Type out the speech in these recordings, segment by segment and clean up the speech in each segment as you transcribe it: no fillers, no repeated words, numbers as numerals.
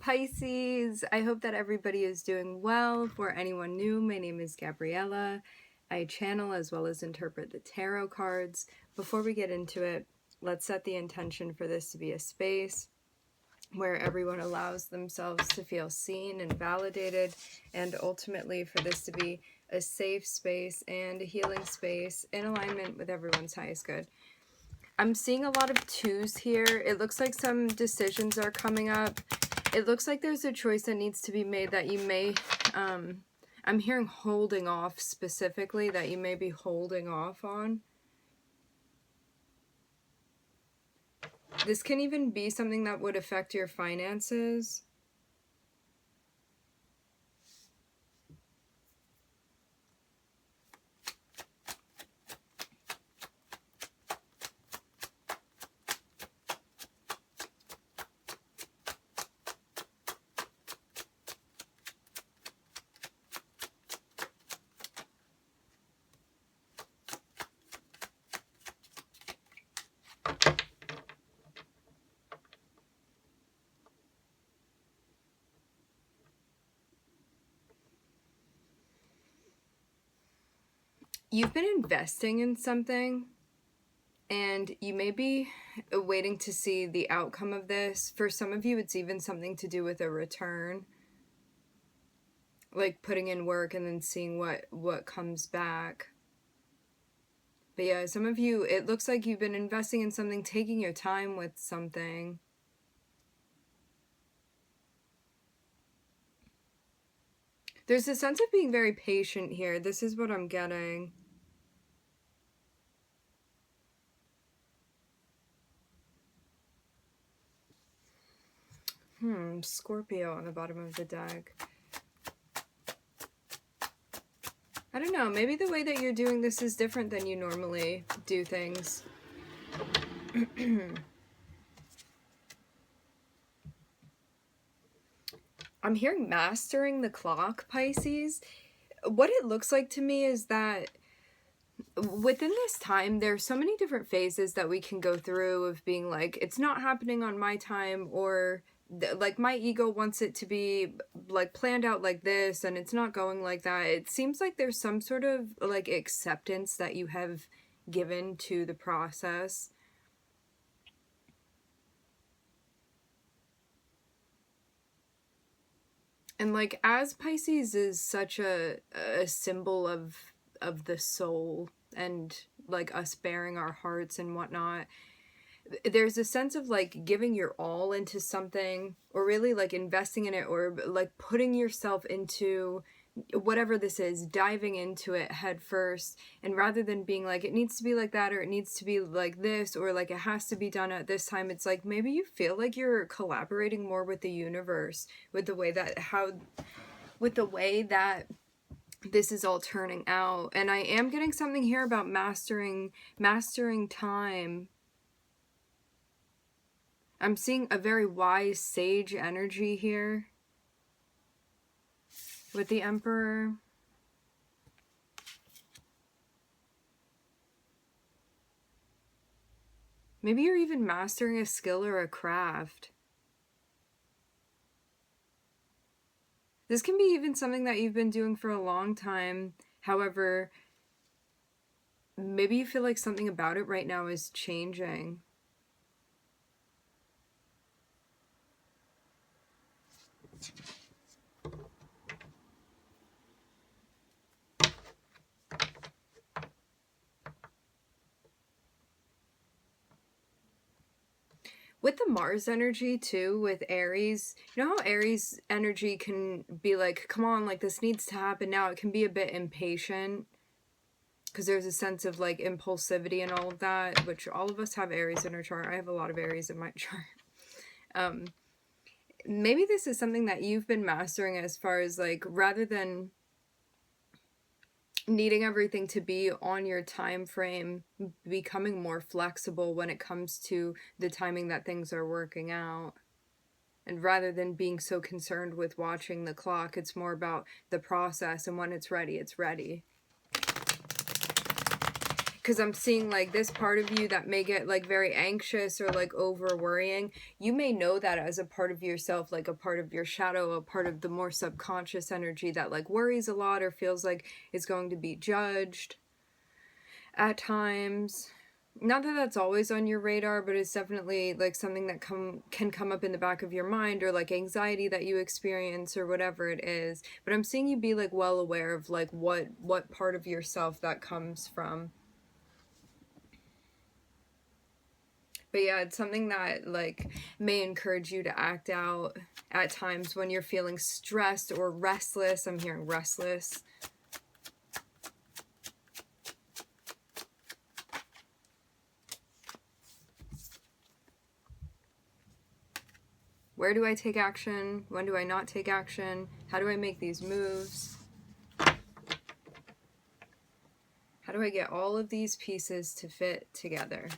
Pisces, I hope that everybody is doing well. For anyone new, my name is Gabriella. I channel as well as interpret the tarot cards. Before we get into it, let's set the intention for this to be a space where everyone allows themselves to feel seen and validated, and ultimately for this to be a safe space and a healing space in alignment with everyone's highest good. I'm seeing a lot of twos here. It looks like some decisions are coming up. It looks like there's a choice that needs to be made that you may, I'm hearing holding off specifically, that you may be holding off on. This can even be something that would affect your finances. You've been investing in something, and you may be waiting to see the outcome of this. For some of you, it's even something to do with a return. Like putting in work and then seeing what comes back. But yeah, some of you, it looks like you've been investing in something, taking your time with something. There's a sense of being very patient here. This is what I'm getting. Scorpio on the bottom of the deck. I don't know, maybe the way that you're doing this is different than you normally do things. I'm hearing mastering the clock, Pisces. What it looks like to me is that within this time, there's so many different phases that we can go through of being like, it's not happening on my time, or like my ego wants it to be like planned out like this and it's not going like that. It seems like there's some sort of like acceptance that you have given to the process. And like, as Pisces is such a symbol of the soul and like us bearing our hearts and whatnot, there's a sense of like giving your all into something, or really like investing in it, or like putting yourself into whatever this is, diving into it head first. And rather than being like, it needs to be like that, or it needs to be like this, or like it has to be done at this time, it's like maybe you feel like you're collaborating more with the universe, with the way that this is all turning out. And I am getting something here about mastering time. I'm seeing a very wise sage energy here with the Emperor. Maybe you're even mastering a skill or a craft. This can be even something that you've been doing for a long time. However, maybe you feel like something about it right now is changing. With the Mars energy too, with Aries, you know how Aries energy can be like, come on, like this needs to happen now. It can be a bit impatient because there's a sense of like impulsivity and all of that, which all of us have Aries in our chart. I have a lot of Aries in my chart. Maybe this is something that you've been mastering, as far as like, rather than needing everything to be on your time frame, becoming more flexible when it comes to the timing that things are working out. And rather than being so concerned with watching the clock, it's more about the process, and when it's ready, it's ready. because I'm seeing like this part of you that may get like very anxious or like over worrying. You may know that as a part of yourself, like a part of your shadow, a part of the more subconscious energy that like worries a lot or feels like it's going to be judged at times. Not that that's always on your radar, but it's definitely like something that can come up in the back of your mind, or like anxiety that you experience or whatever it is. But I'm seeing you be like well aware of like what part of yourself that comes from. But yeah, it's something that like may encourage you to act out at times when you're feeling stressed or restless. I'm hearing restless. Where do I take action? When do I not take action? How do I make these moves? How do I get all of these pieces to fit together?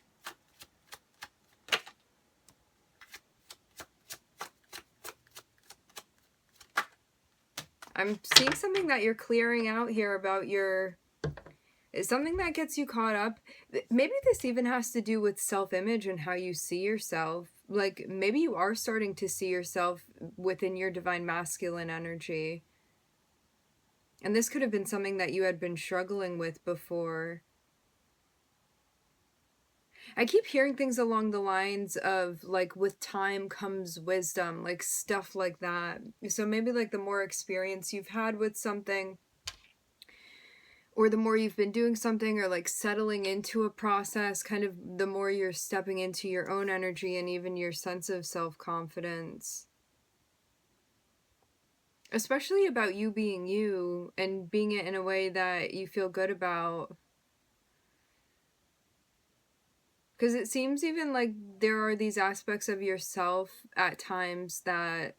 I'm seeing something that you're clearing out here about your... It's something that gets you caught up. Maybe this even has to do with self-image and how you see yourself. Like, maybe you are starting to see yourself within your divine masculine energy. And this could have been something that you had been struggling with before. I keep hearing things along the lines of, like, with time comes wisdom, like, stuff like that. So maybe, like, the more experience you've had with something, or the more you've been doing something, or like settling into a process, kind of the more you're stepping into your own energy and even your sense of self-confidence. Especially about you being you and being it in a way that you feel good about. Because it seems even like there are these aspects of yourself at times that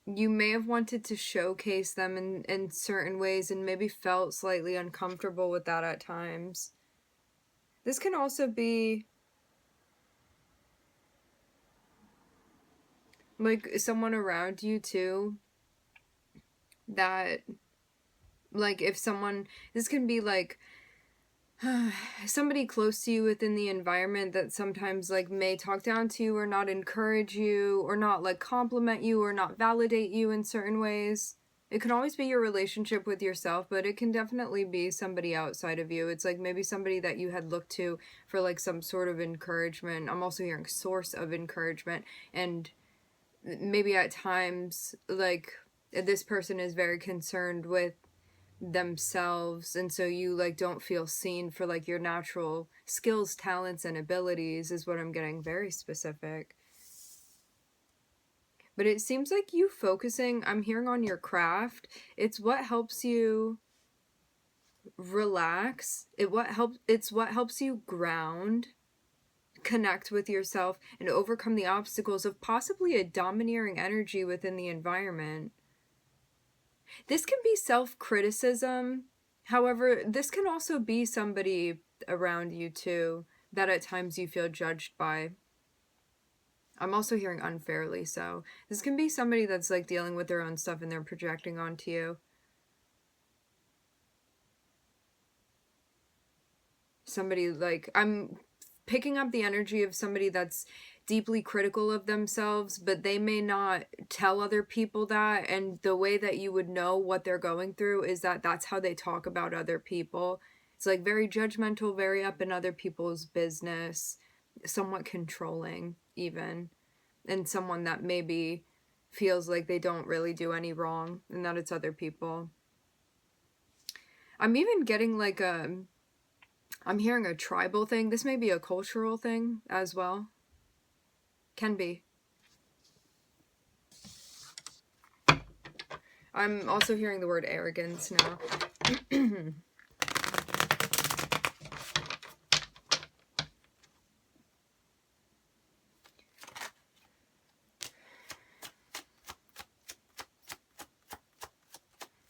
you may have wanted to showcase them in certain ways and maybe felt slightly uncomfortable with that at times. This can also be like someone around you too, that like if someone, this can be like somebody close to you within the environment that sometimes like may talk down to you or not encourage you or not like compliment you or not validate you in certain ways. It can always be your relationship with yourself, but it can definitely be somebody outside of you. It's like maybe somebody that you had looked to for like some sort of encouragement. I'm also hearing source of encouragement, and maybe at times like this person is very concerned with themselves, and so you like don't feel seen for like your natural skills, talents, and abilities is what I'm getting, very specific. But it seems like you focusing, I'm hearing, on your craft, it's what helps you relax, it's what helps you ground, connect with yourself, and overcome the obstacles of possibly a domineering energy within the environment. This can be self-criticism. However, this can also be somebody around you too that at times you feel judged by. I'm also hearing unfairly so. This can be somebody that's like dealing with their own stuff and they're projecting onto you. Somebody like, I'm picking up the energy of somebody that's deeply critical of themselves, but they may not tell other people that, and the way that you would know what they're going through is that that's how they talk about other people. It's like very judgmental, very up in other people's business, somewhat controlling even, and someone that maybe feels like they don't really do any wrong and that it's other people. I'm even getting like I'm hearing a tribal thing. This may be a cultural thing as well. Can be. I'm also hearing the word arrogance now.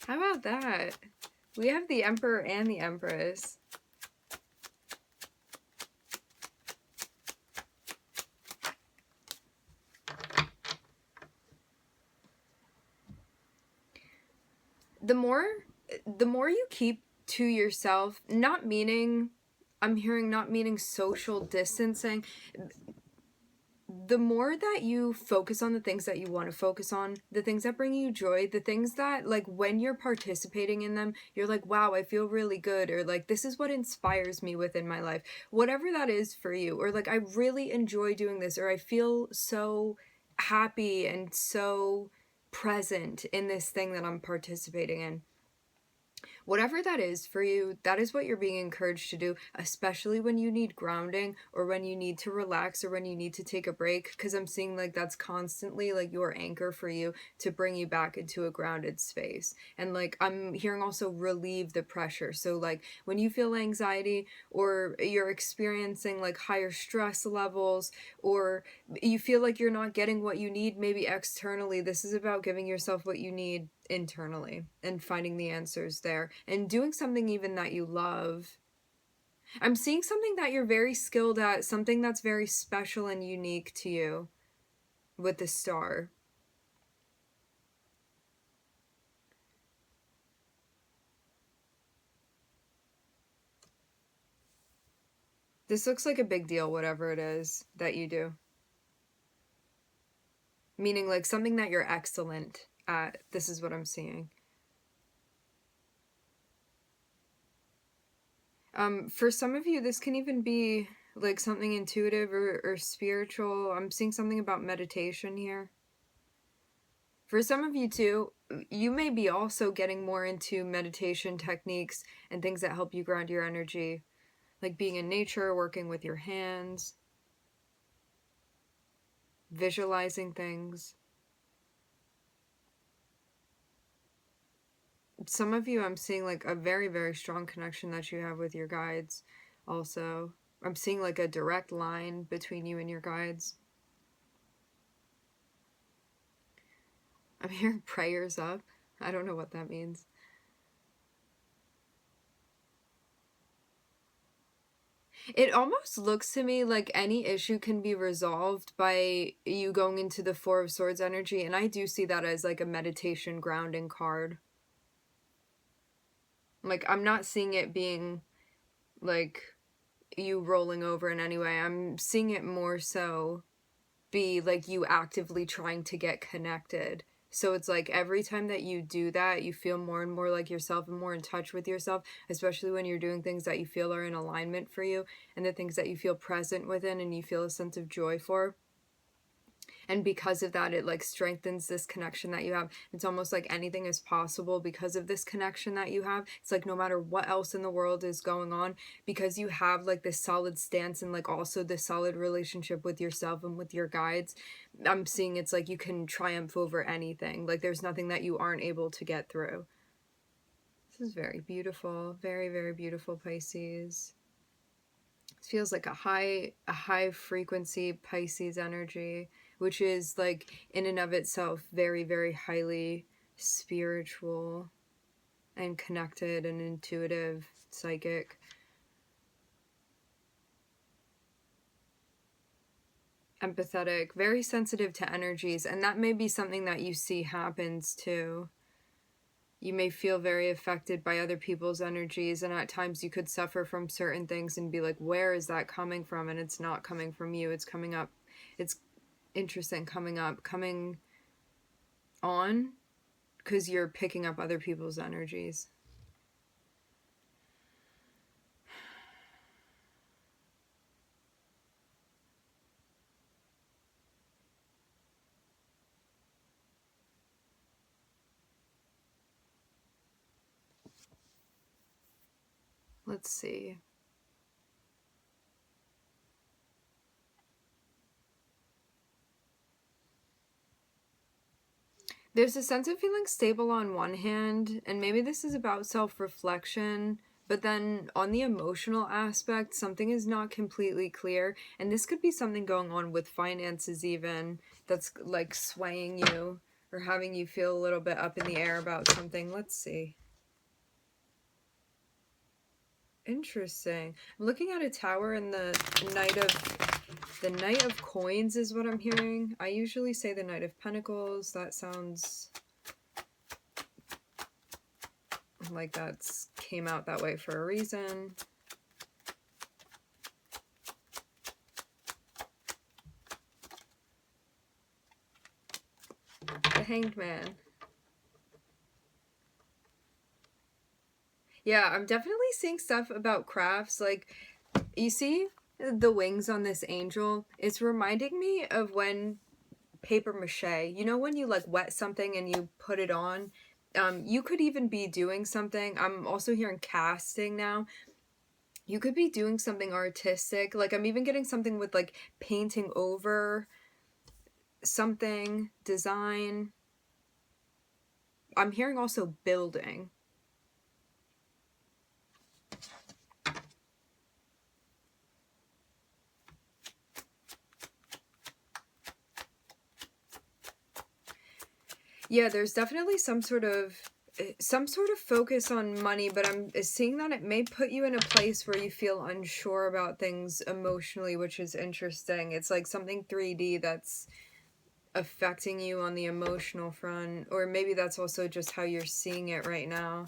How about that? We have the Emperor and the Empress. The more you keep to yourself, not meaning, I'm hearing not meaning social distancing. The more that you focus on the things that you want to focus on, the things that bring you joy, the things that, like, when you're participating in them, you're like, wow, I feel really good, or like, this is what inspires me within my life, whatever that is for you, or like, I really enjoy doing this, or I feel so happy and so present in this thing that I'm participating in. Whatever that is for you, that is what you're being encouraged to do, especially when you need grounding, or when you need to relax, or when you need to take a break, because I'm seeing like that's constantly like your anchor for you to bring you back into a grounded space. And like I'm hearing also relieve the pressure. So like when you feel anxiety, or you're experiencing like higher stress levels, or you feel like you're not getting what you need maybe externally, this is about giving yourself what you need internally and finding the answers there and doing something even that you love. I'm seeing something that you're very skilled at, something that's very special and unique to you with the star. This looks like a big deal, whatever it is that you do. Meaning like something that you're excellent at. This is what I'm seeing. For some of you, this can even be like something intuitive or spiritual. I'm seeing something about meditation here. For some of you too, you may be also getting more into meditation techniques and things that help you ground your energy, like being in nature, working with your hands, visualizing things. Some of you, I'm seeing like a very, very strong connection that you have with your guides also. I'm seeing like a direct line between you and your guides. I'm hearing prayers up. I don't know what that means. It almost looks to me like any issue can be resolved by you going into the Four of Swords energy, and I do see that as like a meditation grounding card. Like, I'm not seeing it being like you rolling over in any way. I'm seeing it more so be like you actively trying to get connected. So it's like every time that you do that, you feel more and more like yourself and more in touch with yourself, especially when you're doing things that you feel are in alignment for you and the things that you feel present within and you feel a sense of joy for. And because of that, it like strengthens this connection that you have. It's almost like anything is possible because of this connection that you have. It's like no matter what else in the world is going on, because you have like this solid stance and like also this solid relationship with yourself and with your guides, I'm seeing it's like you can triumph over anything. Like there's nothing that you aren't able to get through. This is very beautiful. Very, very beautiful, Pisces. It feels like a high frequency Pisces energy, which is like in and of itself very, very highly spiritual and connected and intuitive, psychic. Empathetic, very sensitive to energies, and that may be something that you see happens too. You may feel very affected by other people's energies, and at times you could suffer from certain things and be like, where is that coming from? And it's not coming from you, it's coming up. It's interesting, coming on, because you're picking up other people's energies. Let's see. There's a sense of feeling stable on one hand, and maybe this is about self-reflection, but then on the emotional aspect, something is not completely clear, and this could be something going on with finances even, that's like swaying you, or having you feel a little bit up in the air about something. Let's see. Interesting. I'm looking at a tower and the Knight of Coins is what I'm hearing. I usually say the Knight of Pentacles. That sounds like that's came out that way for a reason. The Hanged Man. Yeah, I'm definitely seeing stuff about crafts. Like, you see the wings on this angel? It's reminding me of when paper mache, you know, when you like wet something and you put it on? You could even be doing something. I'm also hearing casting now. You could be doing something artistic. Like, I'm even getting something with like painting over something, design. I'm hearing also building. Yeah, there's definitely some sort of focus on money, but I'm seeing that it may put you in a place where you feel unsure about things emotionally, which is interesting. It's like something 3D that's affecting you on the emotional front, or maybe that's also just how you're seeing it right now.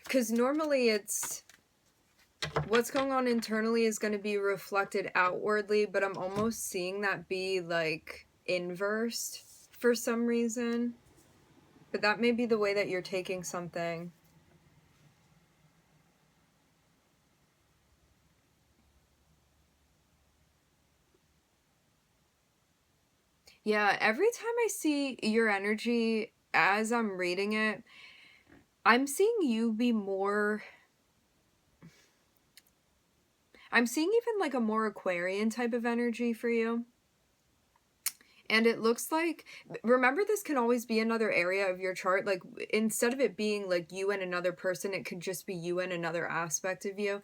Because normally it's what's going on internally is going to be reflected outwardly, but I'm almost seeing that be like inversed for some reason. But that may be the way that you're taking something. Yeah, every time I see your energy as I'm reading it, I'm seeing you be more... I'm seeing even like a more Aquarian type of energy for you. And it looks like, remember, this can always be another area of your chart. Like, instead of it being like you and another person, it could just be you and another aspect of you.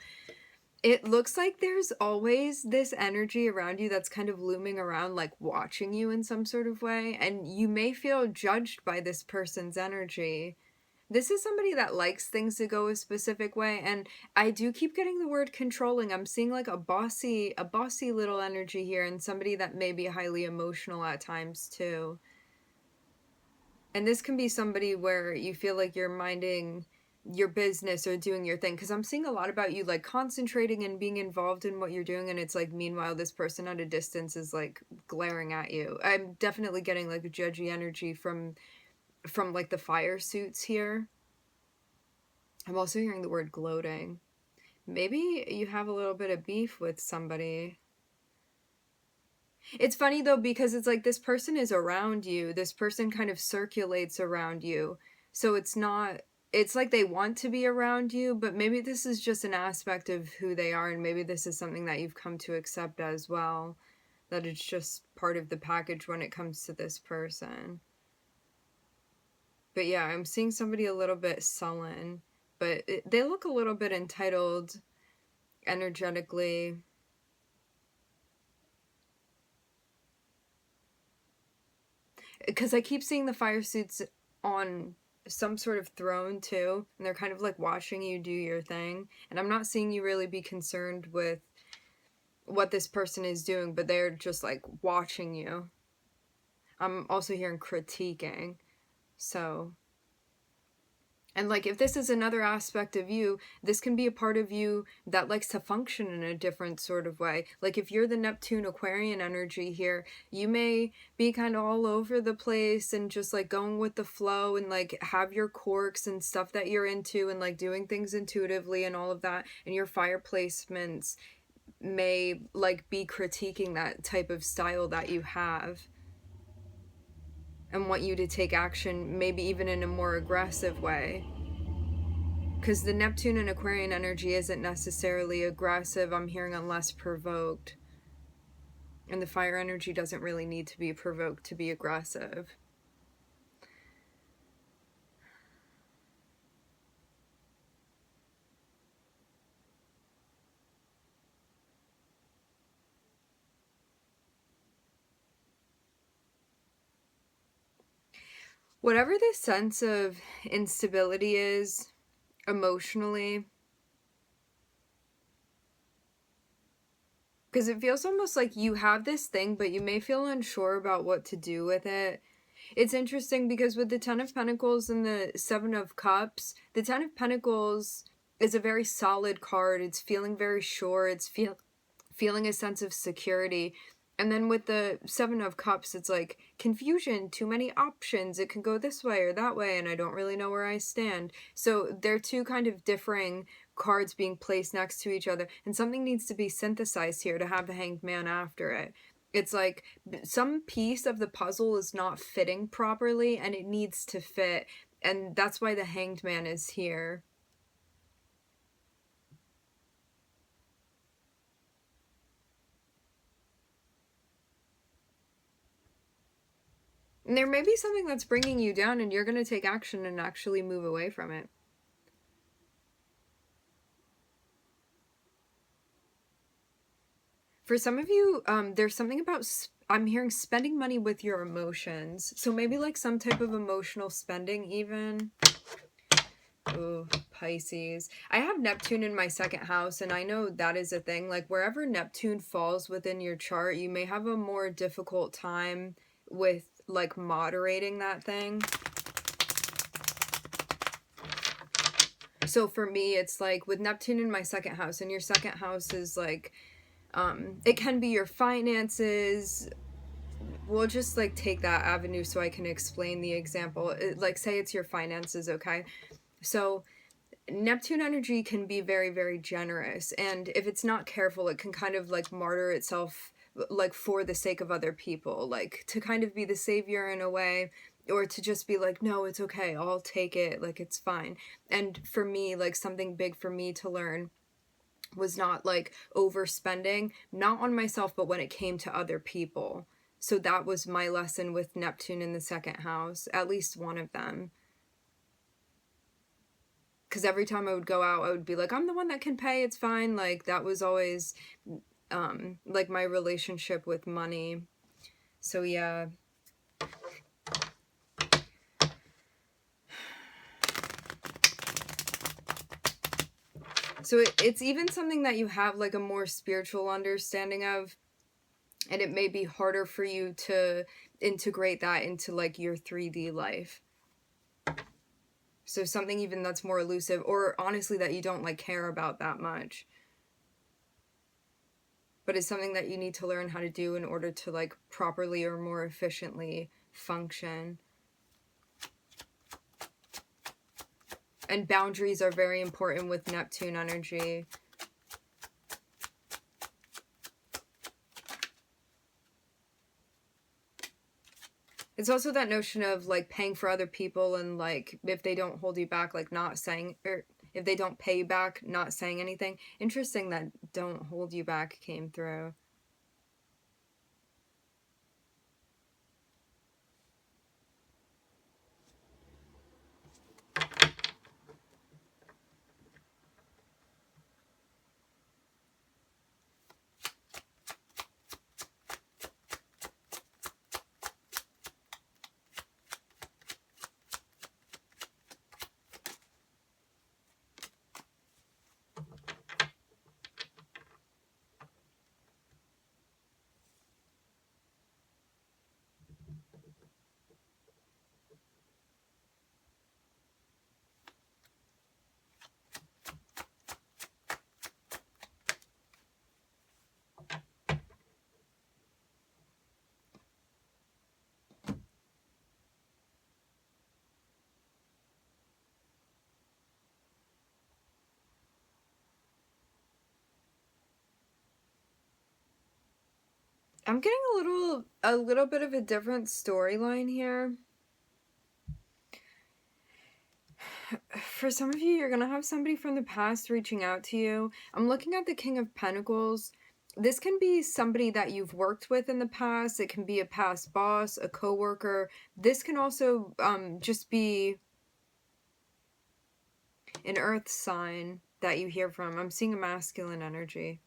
It looks like there's always this energy around you that's kind of looming around, like watching you in some sort of way. And you may feel judged by this person's energy. This is somebody that likes things to go a specific way, and I do keep getting the word controlling. I'm seeing like a bossy little energy here, and somebody that may be highly emotional at times too. And this can be somebody where you feel like you're minding your business or doing your thing, because I'm seeing a lot about you like concentrating and being involved in what you're doing, and it's like meanwhile this person at a distance is like glaring at you. I'm definitely getting like a judgy energy from like the fire suits here. I'm also hearing the word gloating. Maybe you have a little bit of beef with somebody. It's funny though, because it's like this person is around you. This person kind of circulates around you. So it's not, it's like they want to be around you, but maybe this is just an aspect of who they are, and maybe this is something that you've come to accept as well. That it's just part of the package when it comes to this person. But yeah, I'm seeing somebody a little bit sullen, but they look a little bit entitled energetically. Because I keep seeing the fire suits on some sort of throne too, and they're kind of like watching you do your thing. And I'm not seeing you really be concerned with what this person is doing, but they're just like watching you. I'm also hearing critiquing. So, and like if this is another aspect of you, this can be a part of you that likes to function in a different sort of way. Like if you're the Neptune Aquarian energy here, you may be kind of all over the place and just like going with the flow and like have your quirks and stuff that you're into and like doing things intuitively and all of that. And your fire placements may like be critiquing that type of style that you have and want you to take action, maybe even in a more aggressive way. Because the Neptune and Aquarian energy isn't necessarily aggressive. I'm hearing unless provoked. And the fire energy doesn't really need to be provoked to be aggressive. Whatever this sense of instability is emotionally, because it feels almost like you have this thing, but you may feel unsure about what to do with it. It's interesting because with the Ten of Pentacles and the Seven of Cups, the Ten of Pentacles is a very solid card. It's feeling very sure. It's feeling a sense of security. And then with the Seven of Cups, it's like confusion, too many options. It can go this way or that way, and I don't really know where I stand. So they're two kind of differing cards being placed next to each other, and something needs to be synthesized here to have the Hanged Man after it. It's like some piece of the puzzle is not fitting properly, and it needs to fit, and that's why the Hanged Man is here. And there may be something that's bringing you down, and you're going to take action and actually move away from it. For some of you, there's something about, I'm hearing spending money with your emotions. So maybe like some type of emotional spending even. Ooh, Pisces. I have Neptune in my second house, and I know that is a thing. Like wherever Neptune falls within your chart, you may have a more difficult time with like moderating that thing. So for me, it's like with Neptune in my second house, and your second house is like, it can be your finances. We'll just like take that avenue so I can explain the example. Like say it's your finances, okay? So Neptune energy can be very, very generous, and if it's not careful, it can kind of like martyr itself like for the sake of other people, like to kind of be the savior in a way, or to just be like, no, it's okay, I'll take it, like it's fine. And for me, like something big for me to learn was not like overspending, not on myself, but when it came to other people. So that was my lesson with Neptune in the second house, at least one of them. Because every time I would go out, I would be like, I'm the one that can pay, it's fine. Like that was always like my relationship with money. So yeah. So it's even something that you have like a more spiritual understanding of, and it may be harder for you to integrate that into like your 3D life. So something even that's more elusive, or honestly that you don't like care about that much, but it's something that you need to learn how to do in order to like properly or more efficiently function. And boundaries are very important with Neptune energy. It's also that notion of like paying for other people, and like if they don't hold you back, like not saying, or if they don't pay you back, not saying anything. Interesting that don't hold you back came through. I'm getting a little bit of a different storyline here. For some of you, you're gonna have somebody from the past reaching out to you. I'm looking at the King of Pentacles. This can be somebody that you've worked with in the past. It can be a past boss, a coworker. This can also just be an earth sign that you hear from. I'm seeing a masculine energy.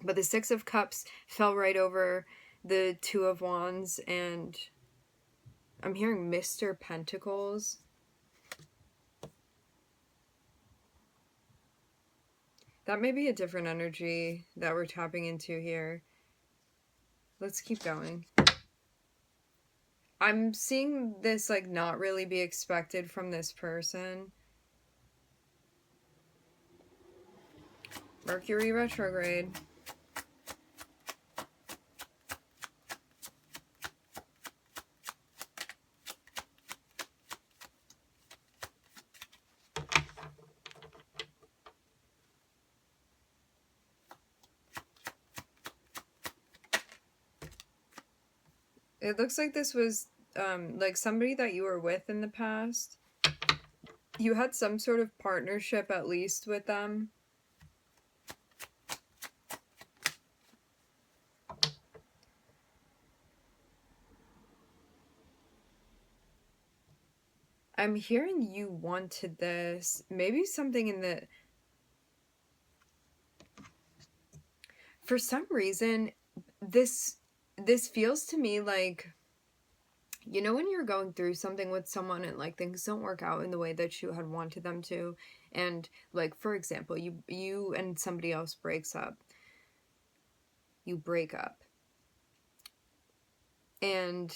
But the Six of Cups fell right over the Two of Wands, and I'm hearing Mr. Pentacles. That may be a different energy that we're tapping into here. Let's keep going. I'm seeing this like not really be expected from this person. Mercury retrograde. It looks like this was like somebody that you were with in the past. You had some sort of partnership at least with them. I'm hearing you wanted this. Maybe something in the... For some reason, this feels to me like, you know, when you're going through something with someone and like things don't work out in the way that you had wanted them to, and like, for example, you and somebody else breaks up. You break up. And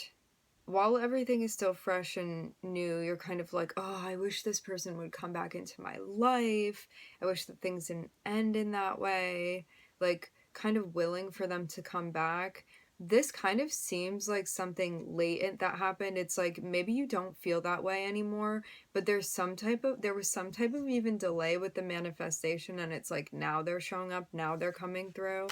while everything is still fresh and new, you're kind of like, oh, I wish this person would come back into my life. I wish that things didn't end in that way. Like, kind of willing for them to come back. This kind of seems like something latent that happened. It's like maybe you don't feel that way anymore, but there was some type of even delay with the manifestation, and it's like now they're showing up, now they're coming through.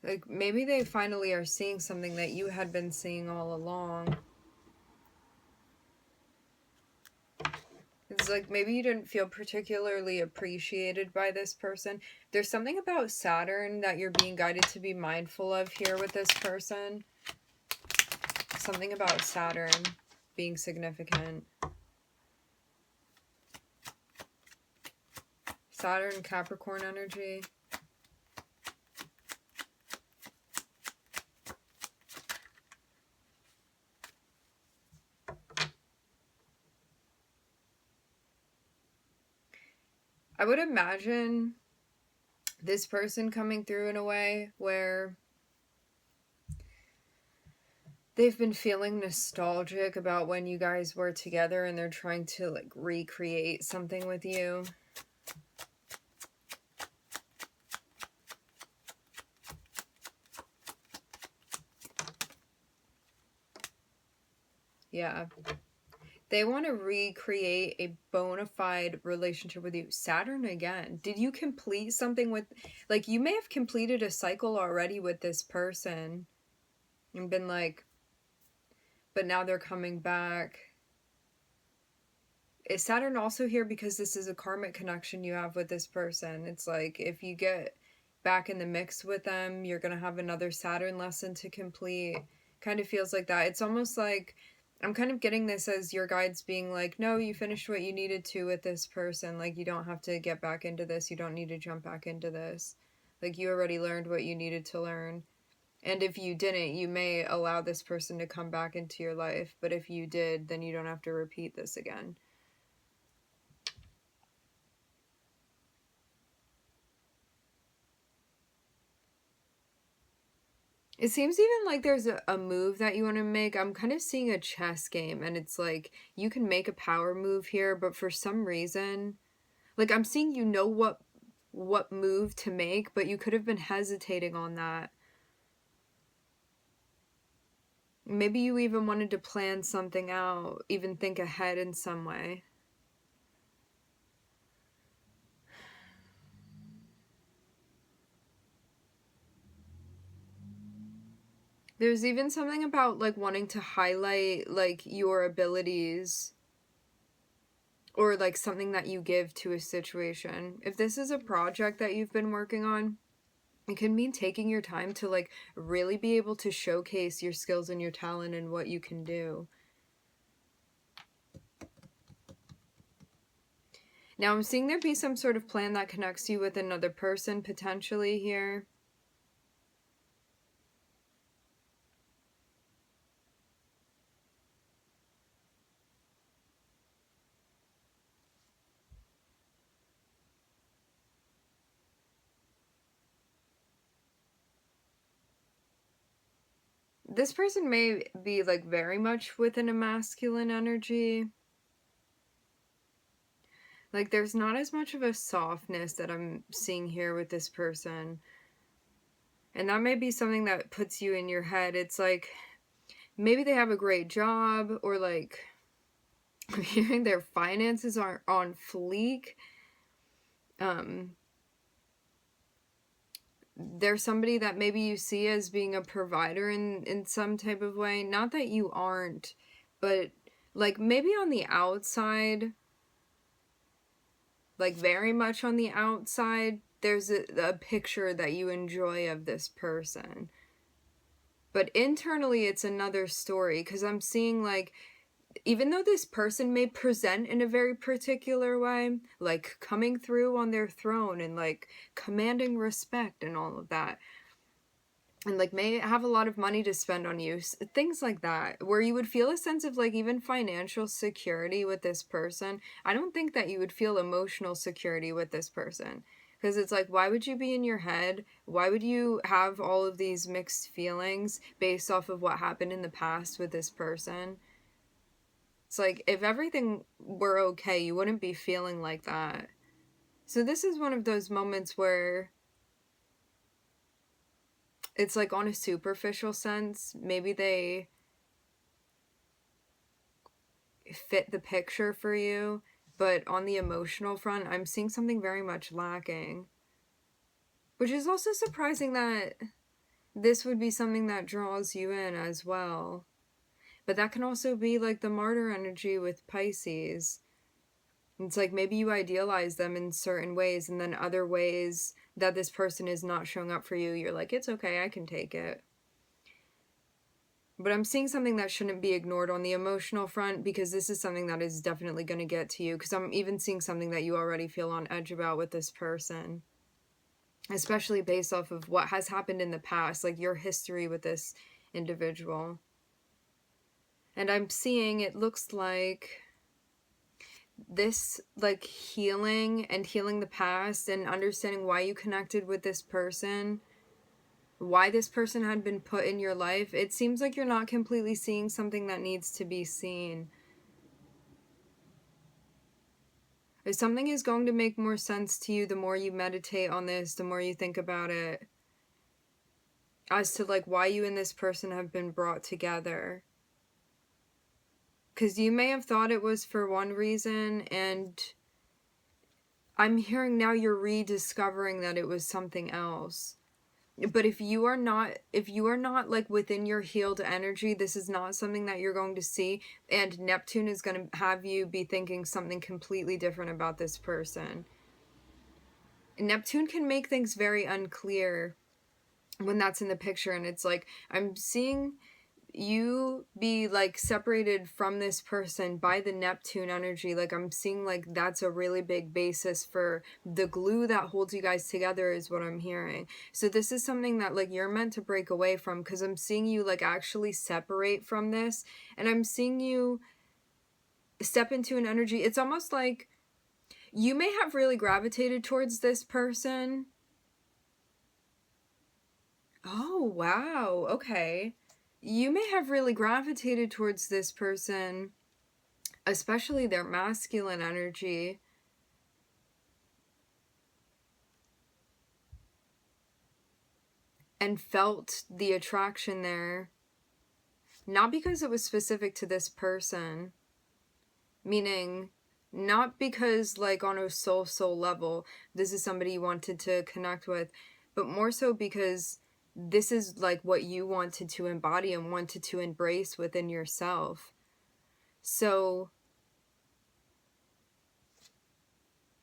Like, maybe they finally are seeing something that you had been seeing all along. It's like maybe you didn't feel particularly appreciated by this person. There's something about Saturn that you're being guided to be mindful of here with this person. Something about Saturn being significant. Saturn, Capricorn energy. I would imagine this person coming through in a way where they've been feeling nostalgic about when you guys were together and they're trying to like recreate something with you. Yeah. They want to recreate a bona fide relationship with you. Saturn again. Did you complete something with... Like, you may have completed a cycle already with this person. And been like... But now they're coming back. Is Saturn also here because this is a karmic connection you have with this person? It's like, if you get back in the mix with them, you're going to have another Saturn lesson to complete. Kind of feels like that. It's almost like... I'm kind of getting this as your guides being like, no, you finished what you needed to with this person. Like, you don't have to get back into this. You don't need to jump back into this. Like, you already learned what you needed to learn. And if you didn't, you may allow this person to come back into your life. But if you did, then you don't have to repeat this again. It seems even like there's a move that you want to make. I'm kind of seeing a chess game, and it's like you can make a power move here, but for some reason, like I'm seeing you know what move to make, but you could have been hesitating on that. Maybe you even wanted to plan something out, even think ahead in some way. There's even something about like wanting to highlight like your abilities or like something that you give to a situation. If this is a project that you've been working on, it can mean taking your time to like really be able to showcase your skills and your talent and what you can do. Now I'm seeing there be some sort of plan that connects you with another person potentially here. This person may be like very much within a masculine energy. Like there's not as much of a softness that I'm seeing here with this person. And that may be something that puts you in your head. It's like maybe they have a great job, or like I'm hearing their finances aren't on fleek. There's somebody that maybe you see as being a provider in some type of way. Not that you aren't, but like maybe on the outside, like very much on the outside, there's a picture that you enjoy of this person. But internally, it's another story, because I'm seeing like, even though this person may present in a very particular way, like coming through on their throne and like commanding respect and all of that, and like may have a lot of money to spend on you, things like that, where you would feel a sense of like even financial security with this person, I don't think that you would feel emotional security with this person. Because it's like, why would you be in your head? Why would you have all of these mixed feelings based off of what happened in the past with this person? It's like, if everything were okay, you wouldn't be feeling like that. So this is one of those moments where it's like on a superficial sense, maybe they fit the picture for you, but on the emotional front, I'm seeing something very much lacking. Which is also surprising that this would be something that draws you in as well. But that can also be like the martyr energy with Pisces. It's like maybe you idealize them in certain ways, and then other ways that this person is not showing up for you, you're like, it's okay, I can take it. But I'm seeing something that shouldn't be ignored on the emotional front, because this is something that is definitely going to get to you. Because I'm even seeing something that you already feel on edge about with this person. Especially based off of what has happened in the past, like your history with this individual. And I'm seeing, it looks like this like healing and healing the past and understanding why you connected with this person, why this person had been put in your life. It seems like you're not completely seeing something that needs to be seen. If something is going to make more sense to you the more you meditate on this, the more you think about it, as to like why you and this person have been brought together. Because you may have thought it was for one reason, and I'm hearing now you're rediscovering that it was something else. But if you are not like within your healed energy, this is not something that you're going to see, and Neptune is going to have you be thinking something completely different about this person. Neptune can make things very unclear when that's in the picture, and it's like I'm seeing you be like separated from this person by the Neptune energy. Like I'm seeing like that's a really big basis for the glue that holds you guys together, is what I'm hearing. So this is something that like you're meant to break away from, because I'm seeing you like actually separate from this, and I'm seeing you step into an energy. It's almost like you may have really gravitated towards this person. Oh wow, okay. You may have really gravitated towards this person, especially their masculine energy, and felt the attraction there. Not because it was specific to this person, meaning not because like on a soul level this is somebody you wanted to connect with, but more so because this is like what you wanted to embody and wanted to embrace within yourself. So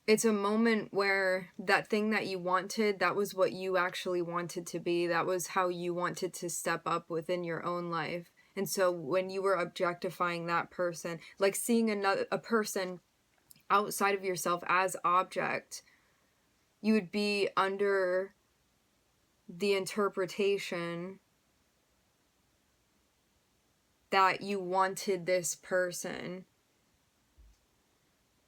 it's a moment where that thing that you wanted, that was what you actually wanted to be. That was how you wanted to step up within your own life. And so when you were objectifying that person, like seeing a person outside of yourself as object, you would be under the interpretation that you wanted this person.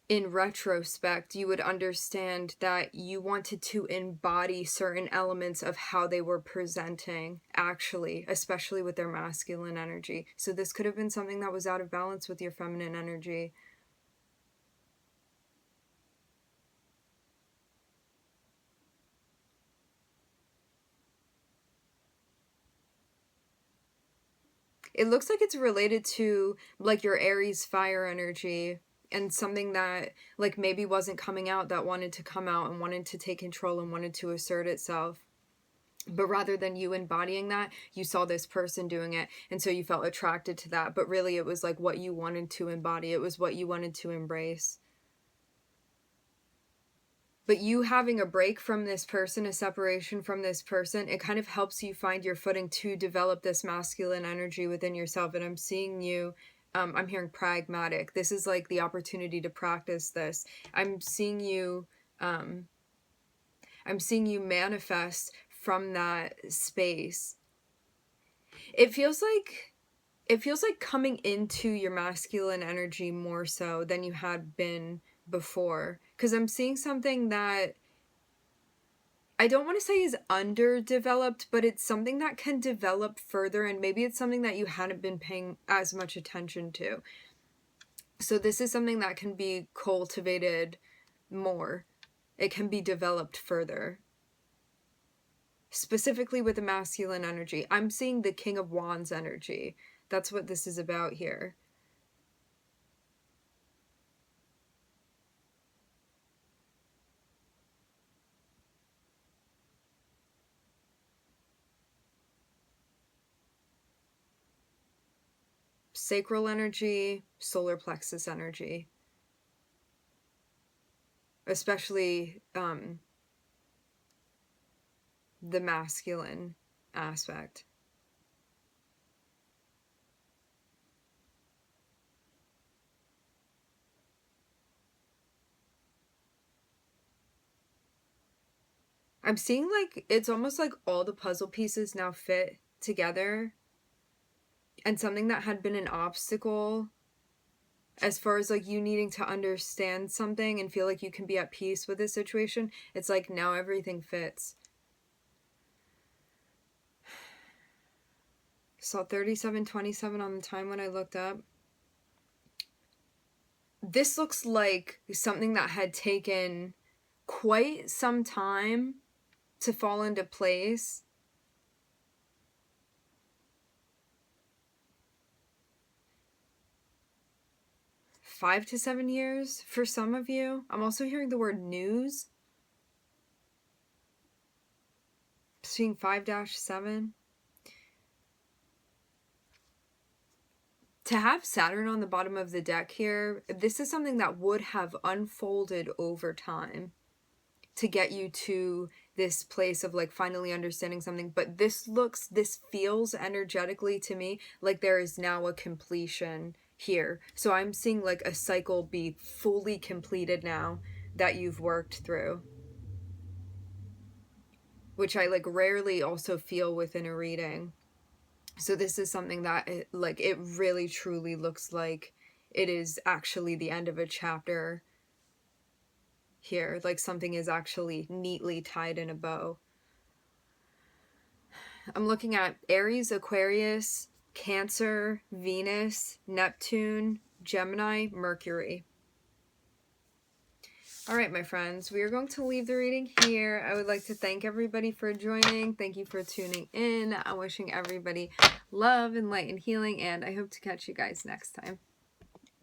in retrospect, you would understand that you wanted to embody certain elements of how they were presenting, actually, especially with their masculine energy. So this could have been something that was out of balance with your feminine energy. It looks like it's related to, like, your Aries fire energy, and something that, like, maybe wasn't coming out, that wanted to come out and wanted to take control and wanted to assert itself. But rather than you embodying that, you saw this person doing it, and so you felt attracted to that. But really, it was like what you wanted to embody. It was what you wanted to embrace. But you having a break from this person, a separation from this person, it kind of helps you find your footing to develop this masculine energy within yourself. And I'm seeing you, I'm hearing pragmatic. This is like the opportunity to practice this. I'm seeing you manifest from that space. It feels like coming into your masculine energy more so than you had been before, because I'm seeing something that I don't want to say is underdeveloped, but it's something that can develop further, and maybe it's something that you hadn't been paying as much attention to. So this is something that can be cultivated more. It can be developed further. Specifically with the masculine energy. I'm seeing the King of Wands energy. That's what this is about here. Sacral energy, solar plexus energy. Especially the masculine aspect. I'm seeing like it's almost like all the puzzle pieces now fit together, and something that had been an obstacle as far as like you needing to understand something and feel like you can be at peace with this situation, it's like now everything fits. Saw 37:27 on the time when I looked up. This looks like something that had taken quite some time to fall into place. Five to 7 years for some of you. I'm also hearing the word news. Seeing 5-7. To have Saturn on the bottom of the deck here, this is something that would have unfolded over time to get you to this place of like finally understanding something. But this feels energetically to me like there is now a completion here. So I'm seeing like a cycle be fully completed now that you've worked through, which I like rarely also feel within a reading. So this is something that it really truly looks like it is actually the end of a chapter here. Like something is actually neatly tied in a bow. I'm looking at Aries, Aquarius, Cancer, Venus, Neptune, Gemini, Mercury. All right, my friends, we are going to leave the reading here. I would like to thank everybody for joining. Thank you for tuning in. I'm wishing everybody love and light and healing, and I hope to catch you guys next time.